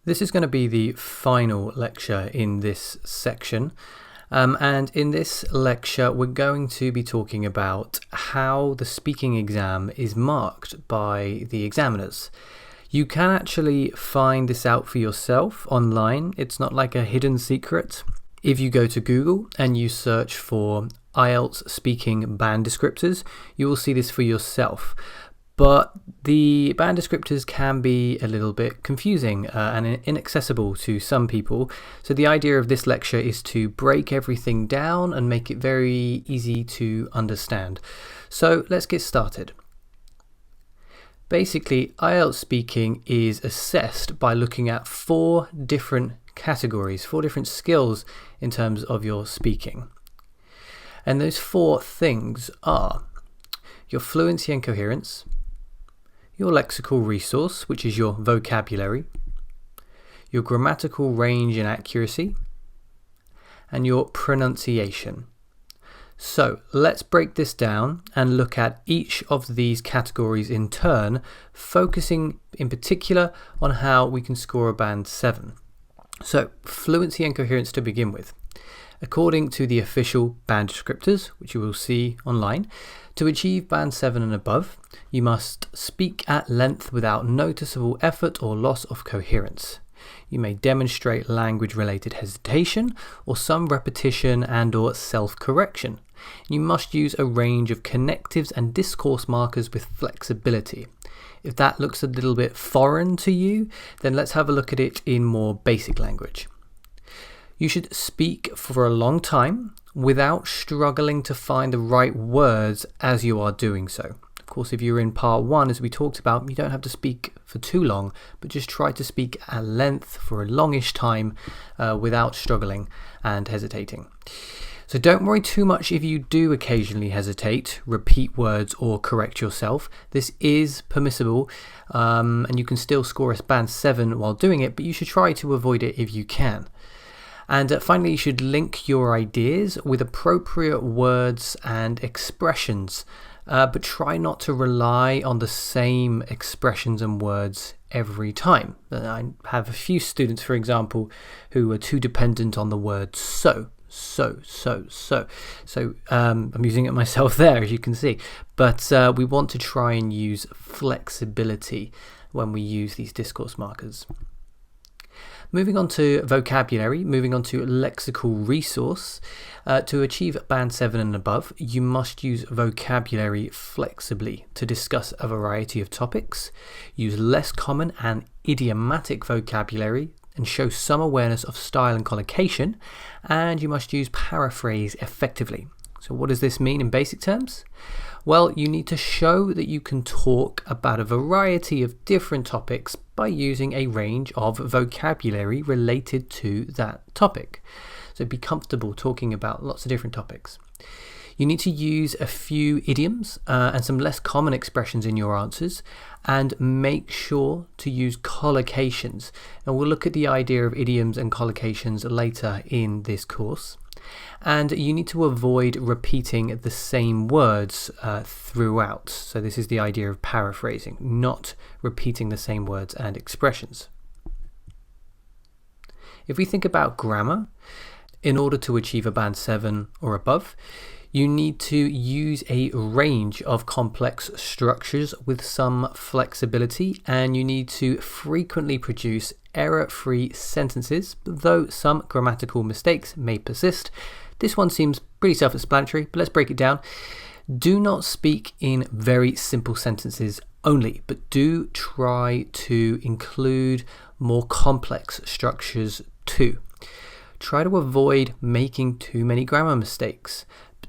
This is going to be the final lecture in this section, and in this lecture we're going to be talking about how the speaking exam is marked by the examiners. You can actually find this out for yourself online. It's not like a hidden secret. If you go to Google and you search for IELTS speaking band descriptors, you will see this for yourself. But the band descriptors can be a little bit confusing and inaccessible to some people. So the idea of this lecture is to break everything down and make it very easy to understand. So let's get started. Basically, IELTS speaking is assessed by looking at 4 different categories, 4 different skills in terms of your speaking. And those 4 things are your fluency and coherence, your lexical resource, which is your vocabulary, your grammatical range and accuracy, and your pronunciation. So let's break this down and look at each of these categories in turn, focusing in particular on how we can score a band 7. So fluency and coherence to begin with. According to the official band descriptors, which you will see online, to achieve band 7 and above, you must speak at length without noticeable effort or loss of coherence. You may demonstrate language-related hesitation or some repetition and/or self-correction. You must use a range of connectives and discourse markers with flexibility. If that looks a little bit foreign to you, then let's have a look at it in more basic language. You should speak for a long time without struggling to find the right words as you are doing so. Of course, if you're in part 1, as we talked about, you don't have to speak for too long, but just try to speak at length for a longish time without struggling and hesitating. So don't worry too much if you do occasionally hesitate, repeat words or correct yourself. This is permissible and you can still score a band 7 while doing it, but you should try to avoid it if you can. And finally, you should link your ideas with appropriate words and expressions, but try not to rely on the same expressions and words every time. I have a few students, for example, who are too dependent on the word so. So I'm using it myself there, as you can see. But we want to try and use flexibility when we use these discourse markers. Moving on to vocabulary, moving on to lexical resource. To achieve band 7 and above, you must use vocabulary flexibly to discuss a variety of topics, use less common and idiomatic vocabulary, and show some awareness of style and collocation, and you must use paraphrase effectively. So what does this mean in basic terms? Well, you need to show that you can talk about a variety of different topics by using a range of vocabulary related to that topic. So be comfortable talking about lots of different topics. You need to use a few idioms and some less common expressions in your answers, and make sure to use collocations. And we'll look at the idea of idioms and collocations later in this course. And you need to avoid repeating the same words throughout. So this is the idea of paraphrasing, not repeating the same words and expressions. If we think about grammar, in order to achieve a band 7 or above, you need to use a range of complex structures with some flexibility, and you need to frequently produce error-free sentences, though some grammatical mistakes may persist. This one seems pretty self-explanatory, but let's break it down. Do not speak in very simple sentences only, but do try to include more complex structures too. Try to avoid making too many grammar mistakes.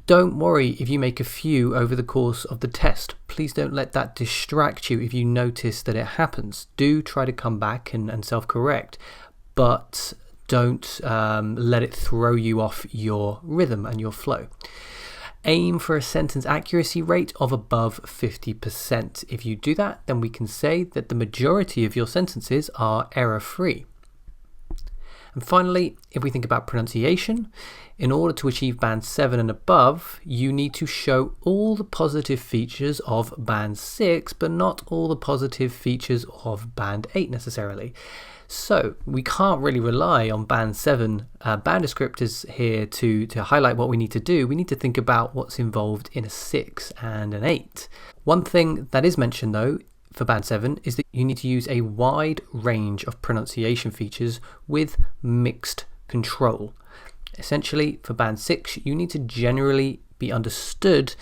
Don't worry if you make a few over the course of the test. Please don't let that distract you if you notice that it happens. Do try to come back and self-correct, but don't let it throw you off your rhythm and your flow. Aim for a sentence accuracy rate of above 50%. If you do that, then we can say that the majority of your sentences are error-free. And finally, if we think about pronunciation, in order to achieve band 7 and above, you need to show all the positive features of band 6, but not all the positive features of band 8 necessarily. So we can't really rely on Band 7 band descriptors here to highlight what we need to do. We need to think about what's involved in a 6 and an 8. One thing that is mentioned though for Band 7 is that you need to use a wide range of pronunciation features with mixed control. Essentially, for Band 6, you need to generally be understood,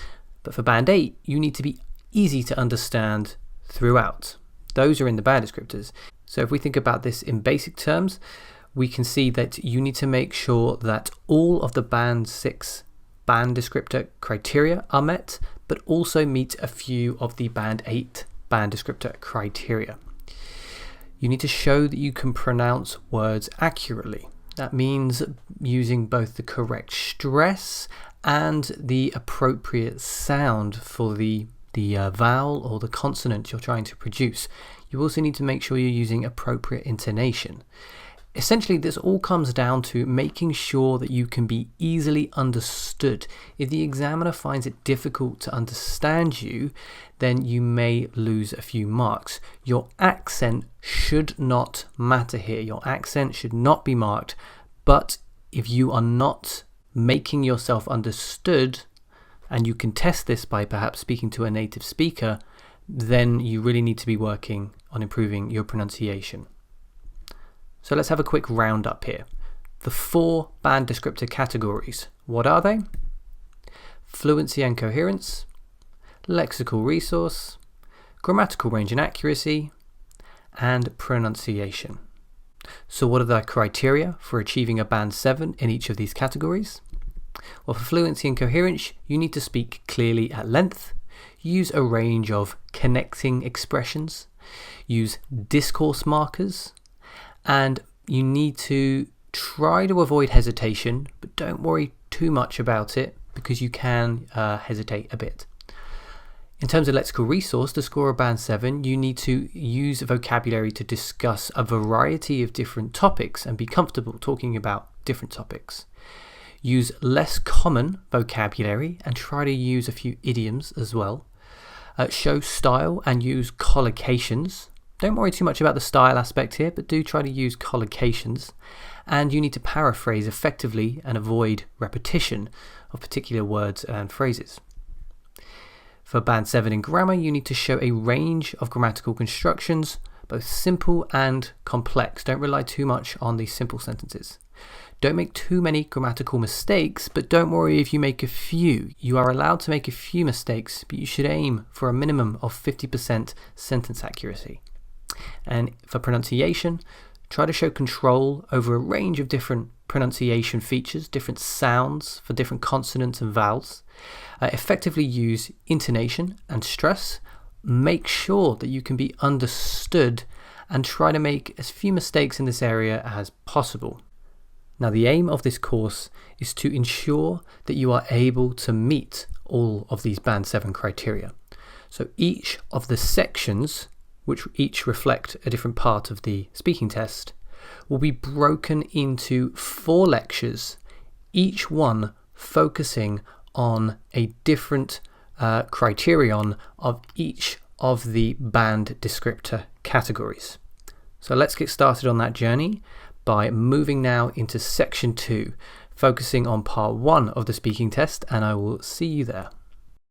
but for Band 8, you need to be easy to understand throughout. Those are in the band descriptors. So if we think about this in basic terms, we can see that you need to make sure that all of the Band 6 band descriptor criteria are met, but also meet a few of the Band 8 band descriptor criteria. You need to show that you can pronounce words accurately. That means using both the correct stress and the appropriate sound for the vowel or the consonant you're trying to produce. You also need to make sure you're using appropriate intonation. Essentially, this all comes down to making sure that you can be easily understood. If the examiner finds it difficult to understand you, then you may lose a few marks. Your accent should not matter here. Your accent should not be marked, but if you are not making yourself understood, and you can test this by perhaps speaking to a native speaker, then you really need to be working on improving your pronunciation. So let's have a quick roundup here. The 4 band descriptor categories. What are they? Fluency and coherence, lexical resource, grammatical range and accuracy, and pronunciation. So what are the criteria for achieving a Band 7 in each of these categories? Well, for fluency and coherence, you need to speak clearly at length, use a range of connecting expressions, use discourse markers, and you need to try to avoid hesitation, but don't worry too much about it because you can hesitate a bit. In terms of lexical resource, to score a Band 7, you need to use vocabulary to discuss a variety of different topics and be comfortable talking about different topics. Use less common vocabulary and try to use a few idioms as well. Show style and use collocations. Don't worry too much about the style aspect here, but do try to use collocations. And you need to paraphrase effectively and avoid repetition of particular words and phrases. For Band 7 in grammar, you need to show a range of grammatical constructions, both simple and complex. Don't rely too much on the simple sentences. Don't make too many grammatical mistakes, but don't worry if you make a few. You are allowed to make a few mistakes, but you should aim for a minimum of 50% sentence accuracy. And for pronunciation, try to show control over a range of different pronunciation features, different sounds for different consonants and vowels. Effectively use intonation and stress. Make sure that you can be understood and try to make as few mistakes in this area as possible. Now, the aim of this course is to ensure that you are able to meet all of these Band 7 criteria. So each of the sections, which each reflect a different part of the speaking test, will be broken into 4 lectures, each one focusing on a different criterion of each of the band descriptor categories. So let's get started on that journey by moving now into section 2, focusing on part 1 of the speaking test, and I will see you there.